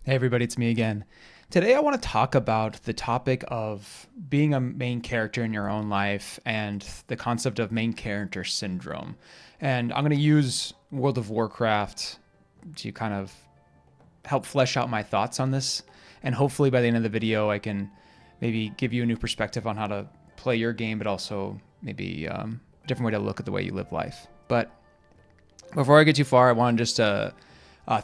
Hey everybody, it's me again. Today I want to talk about the topic of being a main character in your own life and the concept of main character syndrome. And I'm going to use World of Warcraft to kind of help flesh out my thoughts on this. And hopefully by the end of the video, I can maybe give you a new perspective on how to play your game, but also maybe a different way to look at the way you live life. But before I get too far, I want to just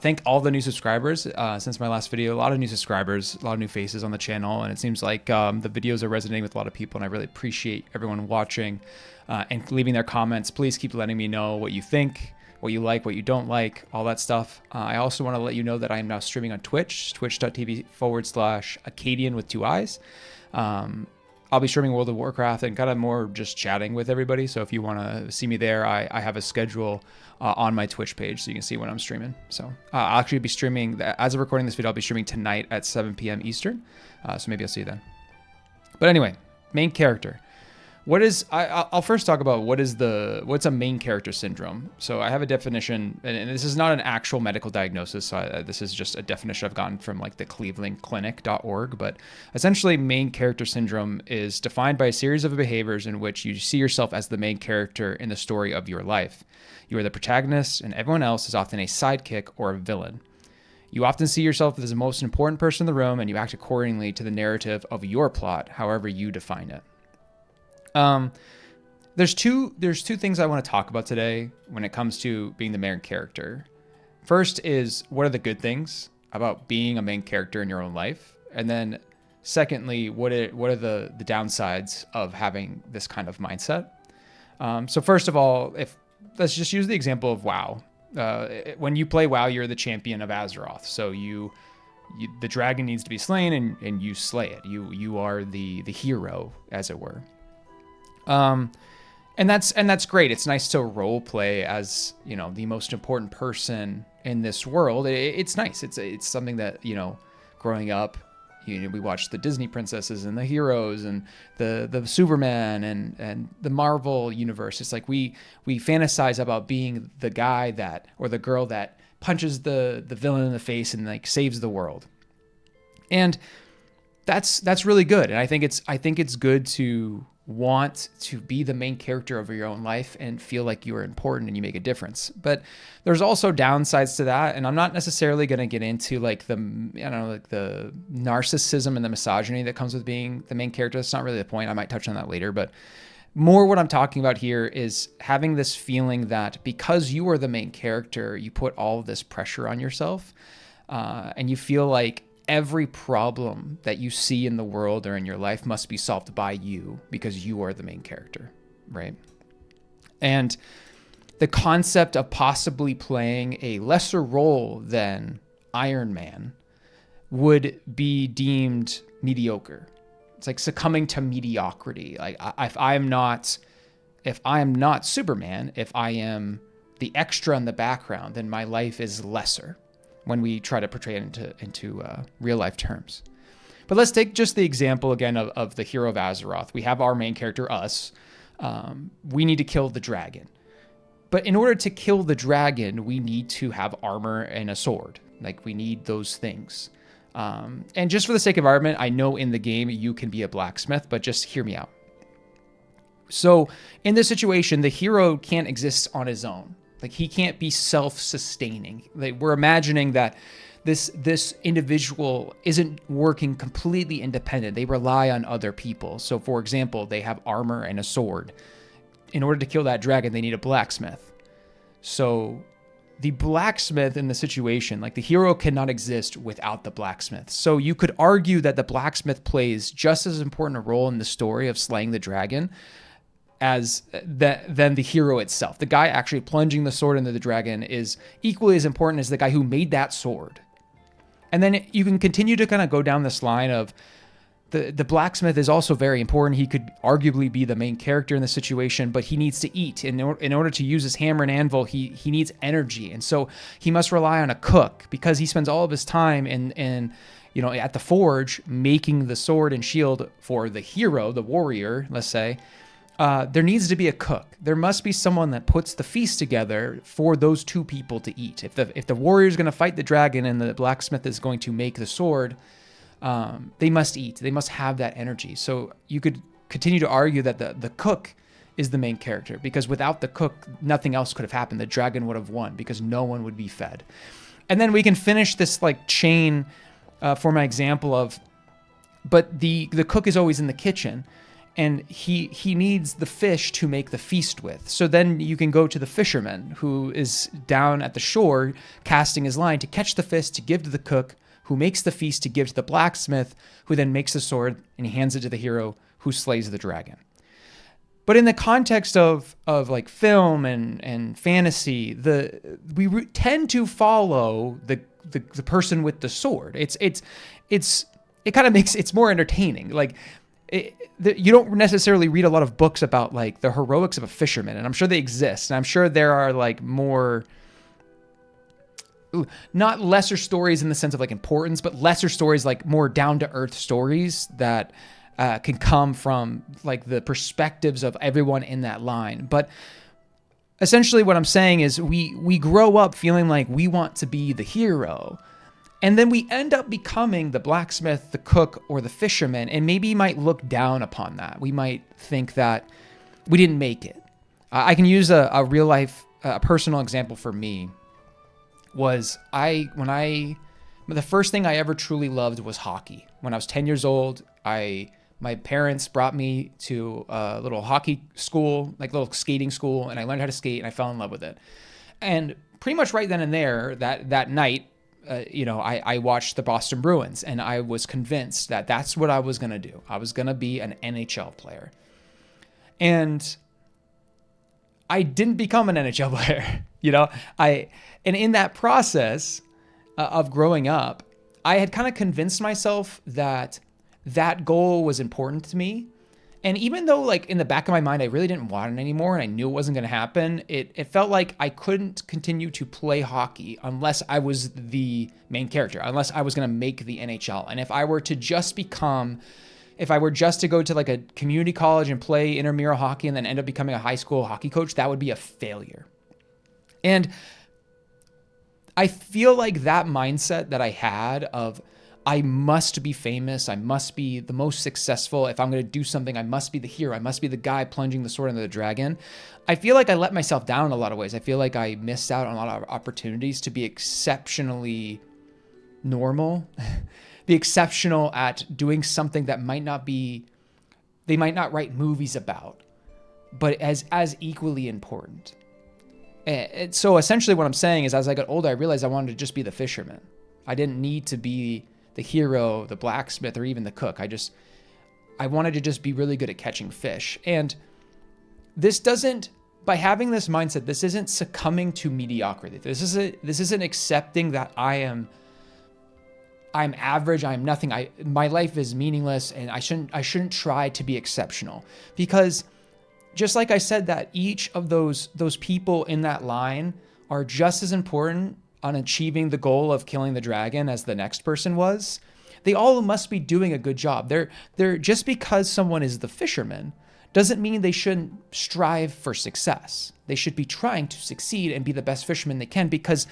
thank all the new subscribers since my last video. A lot of new subscribers, a lot of new faces on the channel, and it seems like the videos are resonating with a lot of people, and I really appreciate everyone watching and leaving their comments. Please keep letting me know what you think, what you like, what you don't like, all that stuff. I also want to let you know that I am now streaming on Twitch, twitch.tv/Acadian with two eyes. I'll be streaming World of Warcraft and kind of more just chatting with everybody. So if you want to see me there, I have a schedule on my Twitch page so you can see when I'm streaming. So I'll actually be streaming, as of recording this video, I'll be streaming tonight at 7 p.m. Eastern. So maybe I'll see you then. But anyway, main character. I'll first talk about what's a main character syndrome. So I have a definition, and this is not an actual medical diagnosis. So this is just a definition I've gotten from like the clevelandclinic.org. But essentially, main character syndrome is defined by a series of behaviors in which you see yourself as the main character in the story of your life. You are the protagonist, and everyone else is often a sidekick or a villain. You often see yourself as the most important person in the room, and you act accordingly to the narrative of your plot, however you define it. There's two things I want to talk about today when it comes to being the main character. First is, what are the good things about being a main character in your own life? And then secondly, what are the downsides of having this kind of mindset? So first of all, let's just use the example of WoW. When you play WoW, you're the champion of Azeroth. So the dragon needs to be slain and you slay it. You are the hero, as it were. And that's great. It's nice to role play as, the most important person in this world. It's nice. It's something that, growing up, we watched the Disney princesses and the heroes and the Superman and the Marvel universe. It's like we fantasize about being the guy or the girl that punches the villain in the face and like saves the world. And that's really good. And I think it's good to want to be the main character of your own life and feel like you are important and you make a difference. But there's also downsides to that, and I'm not necessarily going to get into like the narcissism and the misogyny that comes with being the main character. That's not really the point. I might touch on that later, but more what I'm talking about here is having this feeling that because you are the main character, you put all of this pressure on yourself, and you feel like every problem that you see in the world or in your life must be solved by you because you are the main character, right? And the concept of possibly playing a lesser role than Iron Man would be deemed mediocre. It's like succumbing to mediocrity. Like if I am not Superman, if I am the extra in the background, then my life is lesser when we try to portray it into real life terms. But let's take just the example again of the hero of Azeroth. We have our main character, us. We need to kill the dragon. But in order to kill the dragon, we need to have armor and a sword. Like we need those things. And just for the sake of argument, I know in the game you can be a blacksmith, but just hear me out. So in this situation, the hero can't exist on his own. Like he can't be self-sustaining. Like we're imagining that this individual isn't working completely independent. They rely on other people. So for example, they have armor and a sword. In order to kill that dragon, they need a blacksmith. So the blacksmith in the situation, like the hero cannot exist without the blacksmith. So you could argue that the blacksmith plays just as important a role in the story of slaying the dragon than the hero itself. The guy actually plunging the sword into the dragon is equally as important as the guy who made that sword. And then you can continue to kind of go down this line of the blacksmith is also very important. He could arguably be the main character in the situation, but he needs to eat. In order to use his hammer and anvil, he needs energy. And so he must rely on a cook because he spends all of his time at the forge making the sword and shield for the hero, the warrior, let's say. there needs to be a cook. There must be someone that puts the feast together for those two people to eat. If the warrior is going to fight the dragon and the blacksmith is going to make the sword, they must eat. They must have that energy. So you could continue to argue that the cook is the main character, because without the cook, nothing else could have happened. The dragon would have won because no one would be fed. And then we can finish this like chain for my example of, but the cook is always in the kitchen, and he needs the fish to make the feast with. So then you can go to the fisherman who is down at the shore casting his line to catch the fish to give to the cook, who makes the feast to give to the blacksmith, who then makes the sword and he hands it to the hero who slays the dragon. But in the context of like film and fantasy, we tend to follow the person with the sword. It kind of makes it's more entertaining. Like you don't necessarily read a lot of books about like the heroics of a fisherman, and I'm sure they exist, and I'm sure there are like more, not lesser stories in the sense of like importance, but lesser stories, like more down to earth stories that can come from like the perspectives of everyone in that line. But essentially what I'm saying is we grow up feeling like we want to be the hero, and then we end up becoming the blacksmith, the cook, or the fisherman, and maybe might look down upon that. We might think that we didn't make it. I can use a real life, personal example for me. Was the first thing I ever truly loved was hockey. When I was 10 years old, my parents brought me to a little hockey school, like little skating school, and I learned how to skate and I fell in love with it. And pretty much right then and there, that night, I watched the Boston Bruins, and I was convinced that that's what I was going to do. I was going to be an NHL player. And I didn't become an NHL player, and in that process of growing up, I had kind of convinced myself that goal was important to me. And even though like in the back of my mind, I really didn't want it anymore and I knew it wasn't going to happen, it felt like I couldn't continue to play hockey unless I was the main character, unless I was going to make the NHL. And if I were to just to go to like a community college and play intramural hockey and then end up becoming a high school hockey coach, that would be a failure. And I feel like that mindset that I had of I must be famous, I must be the most successful, if I'm going to do something, I must be the hero, I must be the guy plunging the sword into the dragon. I feel like I let myself down in a lot of ways. I feel like I missed out on a lot of opportunities to be exceptionally normal, be exceptional at doing something that they might not write movies about, but as equally important. And so essentially what I'm saying is, as I got older, I realized I wanted to just be the fisherman. I didn't need to be the hero, the blacksmith, or even the cook. I wanted to just be really good at catching fish. And by having this mindset, this isn't succumbing to mediocrity. This isn't accepting that I'm average, I'm nothing, my life is meaningless, and I shouldn't try to be exceptional. Because just like I said, that each of those people in that line are just as important on achieving the goal of killing the dragon as the next person was. They all must be doing a good job. They're just because someone is the fisherman doesn't mean they shouldn't strive for success. They should be trying to succeed and be the best fisherman they can, because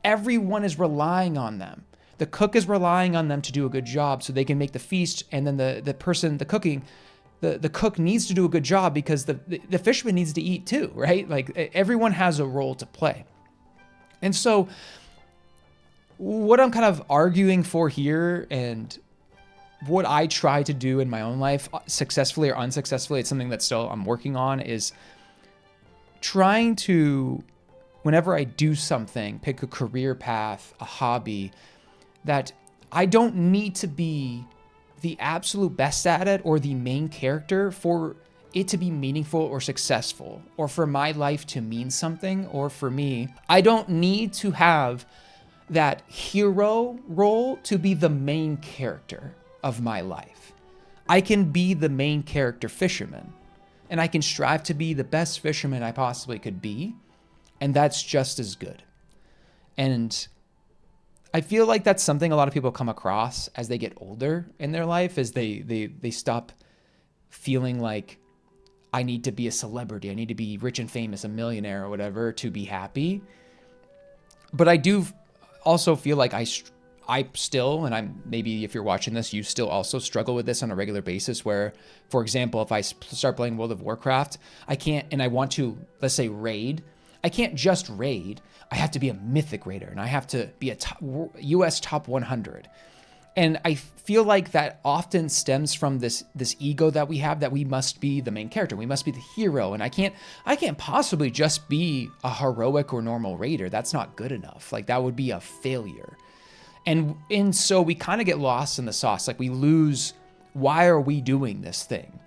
everyone is relying on them. The cook is relying on them to do a good job so they can make the feast, and then the cook needs to do a good job because the fisherman needs to eat too, right? Like everyone has a role to play. And so what I'm kind of arguing for here, and what I try to do in my own life, successfully or unsuccessfully, it's something that still I'm working on, is trying to, whenever I do something, pick a career path, a hobby, that I don't need to be the absolute best at it or the main character for it to be meaningful or successful, or for my life to mean something. Or for me, I don't need to have that hero role to be the main character of my life. I can be the main character fisherman, and I can strive to be the best fisherman I possibly could be, and that's just as good. And I feel like that's something a lot of people come across as they get older in their life, as they stop feeling like I need to be a celebrity. I need to be rich and famous, a millionaire or whatever to be happy. But I do also feel like I still, and I'm maybe if you're watching this, you still also struggle with this on a regular basis where, for example, if I start playing World of Warcraft, I can't, and I want to, let's say, raid, I can't just raid. I have to be a mythic raider, and I have to be a US top 100. And I feel like that often stems from this ego that we have, that we must be the main character. We must be the hero. And I can't possibly just be a heroic or normal raider. That's not good enough. Like, that would be a failure. And so we kind of get lost in the sauce. Like, we lose, why are we doing this thing?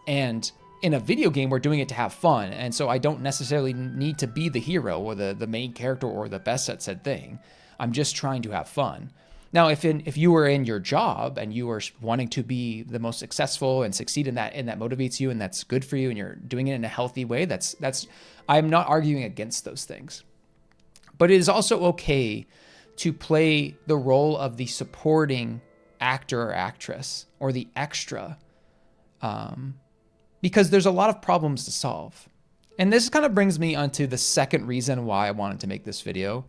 And in a video game, we're doing it to have fun. And so I don't necessarily need to be the hero or the main character or the best at said thing. I'm just trying to have fun. Now, if you were in your job and you are wanting to be the most successful and succeed in that, and that motivates you and that's good for you and you're doing it in a healthy way, that's I'm not arguing against those things. But it is also okay to play the role of the supporting actor or actress or the extra, because there's a lot of problems to solve. And this kind of brings me onto the second reason why I wanted to make this video,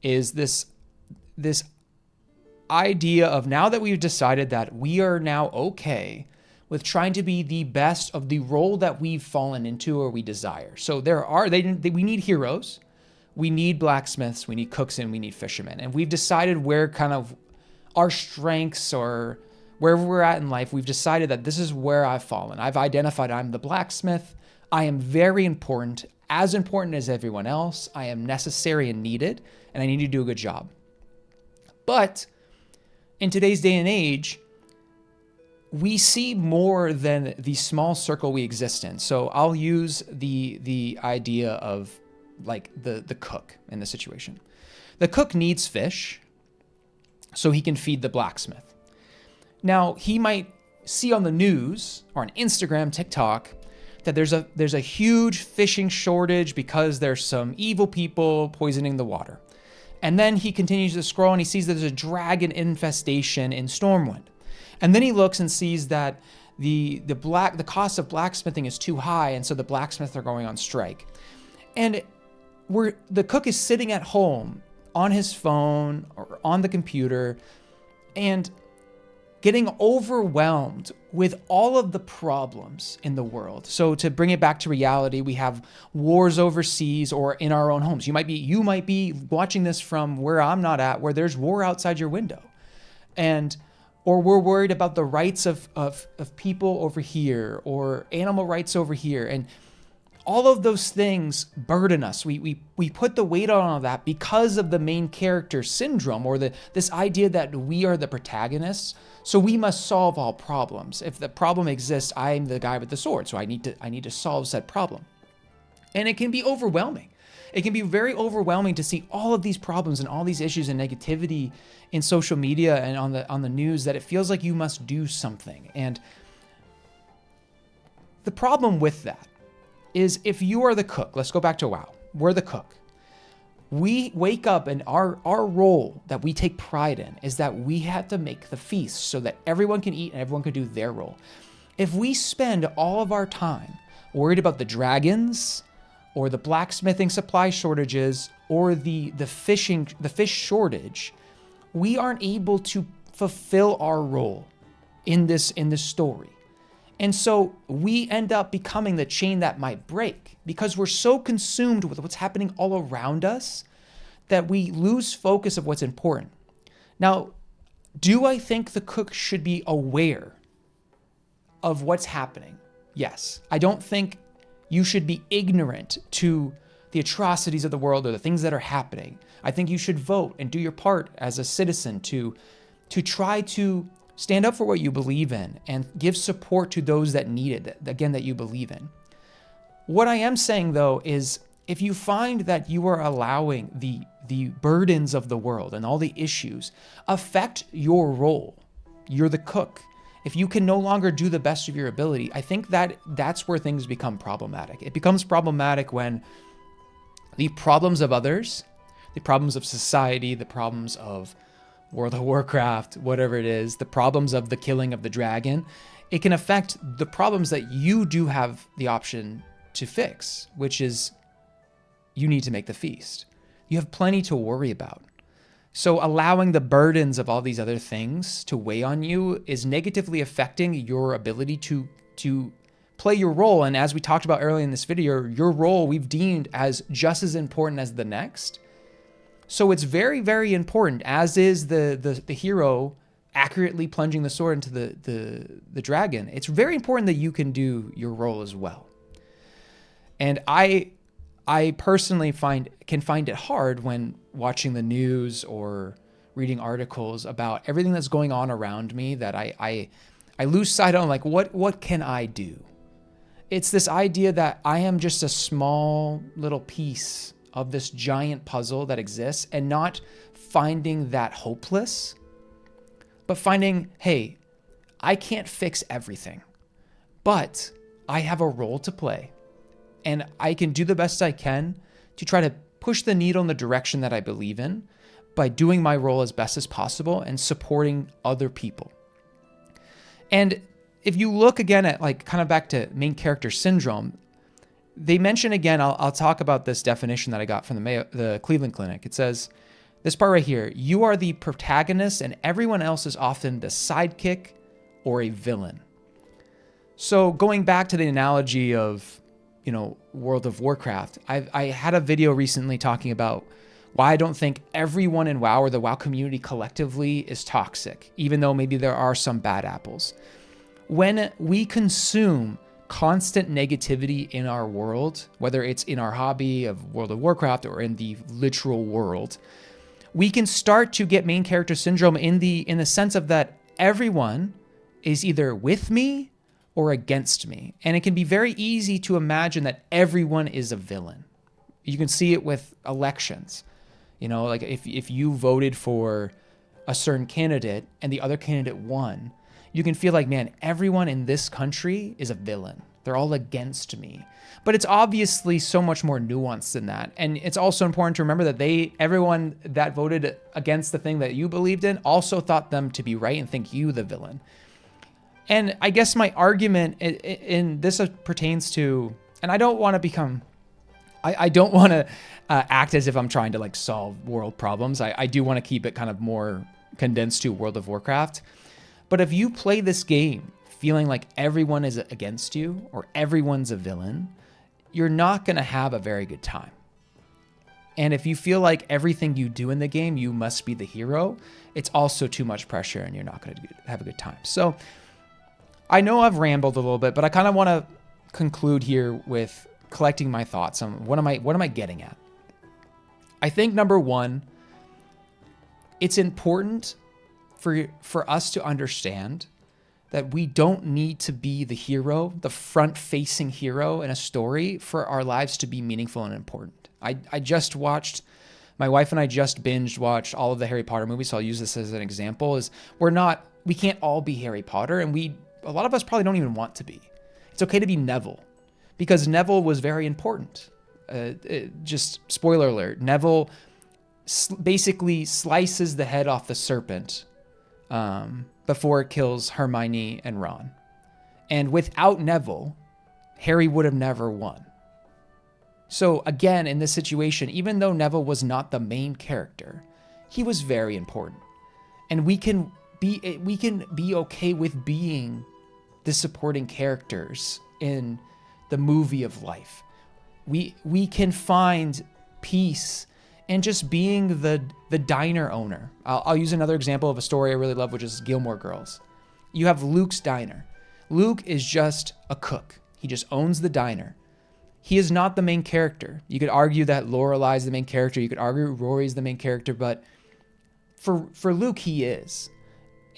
is this idea of, now that we've decided that we are now okay with trying to be the best of the role that we've fallen into or we desire. So we need heroes, we need blacksmiths, we need cooks, and we need fishermen. And we've decided where kind of our strengths or wherever we're at in life, we've decided that this is where I've fallen. I've identified I'm the blacksmith. I am very important, as important as everyone else. I am necessary and needed, and I need to do a good job. But in today's day and age, we see more than the small circle we exist in. So I'll use the idea of like the cook in the situation. The cook needs fish so he can feed the blacksmith. Now, he might see on the news or on Instagram, TikTok, that there's a huge fishing shortage because there's some evil people poisoning the water. And then he continues to scroll and he sees that there's a dragon infestation in Stormwind. And then he looks and sees that the cost of blacksmithing is too high, and so the blacksmiths are going on strike. And the cook is sitting at home on his phone or on the computer and getting overwhelmed with all of the problems in the world. So to bring it back to reality, we have wars overseas or in our own homes. You might be watching this from where I'm not at, where there's war outside your window. Or we're worried about the rights of people over here or animal rights over here. And all of those things burden us. We put the weight on all of that because of the main character syndrome, or this idea that we are the protagonists. So we must solve all problems. If the problem exists, I'm the guy with the sword. So I need to solve said problem. And it can be overwhelming. It can be very overwhelming to see all of these problems and all these issues and negativity in social media and on the news, that it feels like you must do something. And the problem with that is, if you are the cook, let's go back to WoW. We're the cook. We wake up, and our role that we take pride in is that we have to make the feast so that everyone can eat and everyone can do their role. If we spend all of our time worried about the dragons or the blacksmithing supply shortages or the fish shortage, we aren't able to fulfill our role in this story. And so we end up becoming the chain that might break, because we're so consumed with what's happening all around us that we lose focus of what's important. Now, do I think the cook should be aware of what's happening? Yes. I don't think you should be ignorant to the atrocities of the world or the things that are happening. I think you should vote and do your part as a citizen to try to stand up for what you believe in and give support to those that need it, that you believe in. What I am saying, though, is if you find that you are allowing the burdens of the world and all the issues affect your role, you're the cook. If you can no longer do the best of your ability, I think that's where things become problematic. It becomes problematic when the problems of others, the problems of society, the problems of World of Warcraft, whatever it is, the problems of the killing of the dragon, it can affect the problems that you do have the option to fix, which is you need to make the feast. You have plenty to worry about. So allowing the burdens of all these other things to weigh on you is negatively affecting your ability to play your role. And as we talked about earlier in this video, your role we've deemed as just as important as the next. So it's very, very important, as is the hero accurately plunging the sword into the dragon. It's very important that you can do your role as well. And I personally can find it hard when watching the news or reading articles about everything that's going on around me, that I lose sight on, like, what can I do? It's this idea that I am just a small little piece of this giant puzzle that exists, and not finding that hopeless, but finding, hey, I can't fix everything, but I have a role to play, and I can do the best I can to try to push the needle in the direction that I believe in by doing my role as best as possible and supporting other people. And if you look again at, like, kind of back to main character syndrome, they mention again, I'll talk about this definition that I got from the Cleveland Clinic. It says, this part right here, you are the protagonist and everyone else is often the sidekick or a villain. So going back to the analogy of, World of Warcraft, I had a video recently talking about why I don't think everyone in WoW or the WoW community collectively is toxic, even though maybe there are some bad apples. When we consume constant negativity in our world, whether it's in our hobby of World of Warcraft or in the literal world, we can start to get main character syndrome in the sense of that everyone is either with me or against me. And it can be very easy to imagine that everyone is a villain. You can see it with elections. Like if you voted for a certain candidate and the other candidate won, you can feel like, man, everyone in this country is a villain. They're all against me. But it's obviously so much more nuanced than that. And it's also important to remember that everyone that voted against the thing that you believed in also thought them to be right and think you the villain. And I guess my argument in this pertains to, and I don't want to become, I don't want to act as if I'm trying to like solve world problems. I do want to keep it kind of more condensed to World of Warcraft. But if you play this game feeling like everyone is against you or everyone's a villain, you're not going to have a very good time. And if you feel like everything you do in the game, you must be the hero, it's also too much pressure and you're not going to have a good time. So I know I've rambled a little bit, but I kind of want to conclude here with collecting my thoughts on what am I getting at? I think number one, it's important for us to understand that we don't need to be the hero, the front-facing hero in a story for our lives to be meaningful and important. I just watched, my wife and I just binge watched all of the Harry Potter movies, so I'll use this as an example, is we can't all be Harry Potter, and a lot of us probably don't even want to be. It's okay to be Neville, because Neville was very important. Just spoiler alert, Neville basically slices the head off the serpent before it kills Hermione and Ron. And without Neville, Harry would have never won. So again, in this situation, even though Neville was not the main character, he was very important. And we can be okay with being the supporting characters in the movie of life. We can find peace in just being the diner owner. I'll use another example of a story I really love, which is Gilmore Girls. You have Luke's diner. Luke is just a cook. He just owns the diner. He is not the main character. You could argue that Lorelai's the main character. You could argue Rory's the main character, but for Luke, he is.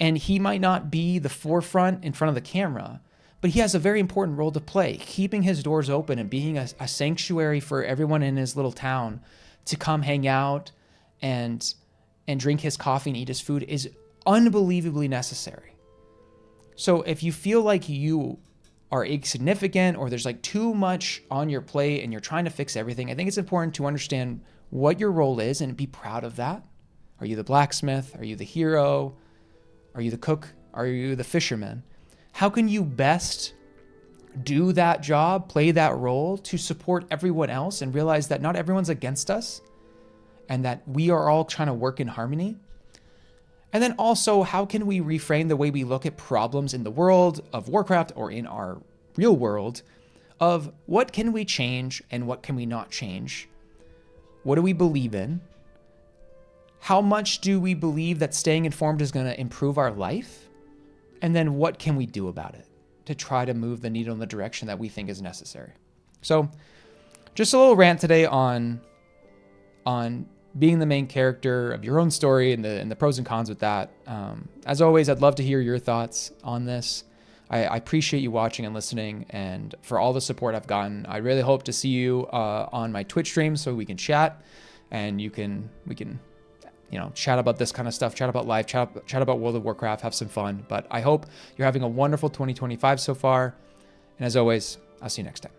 And he might not be the forefront in front of the camera, but he has a very important role to play, keeping his doors open and being a sanctuary for everyone in his little town to come hang out and drink his coffee and eat his food is unbelievably necessary. So if you feel like you are insignificant or there's like too much on your plate and you're trying to fix everything, I think it's important to understand what your role is and be proud of that. Are you the blacksmith? Are you the hero? Are you the cook? Are you the fisherman? how can you best do that job, play that role to support everyone else and realize that not everyone's against us and that we are all trying to work in harmony? And then also, how can we reframe the way we look at problems in the world of Warcraft or in our real world of what can we change and what can we not change? What do we believe in? How much do we believe that staying informed is going to improve our life? And then what can we do about it to try to move the needle in the direction that we think is necessary? So just a little rant today on being the main character of your own story and the pros and cons with that. As always, I'd love to hear your thoughts on this. I appreciate you watching and listening, and for all the support I've gotten. I really hope to see you on my Twitch stream so we can chat, and we can chat about this kind of stuff, chat about life, chat about World of Warcraft, have some fun. But I hope you're having a wonderful 2025 so far. And as always, I'll see you next time.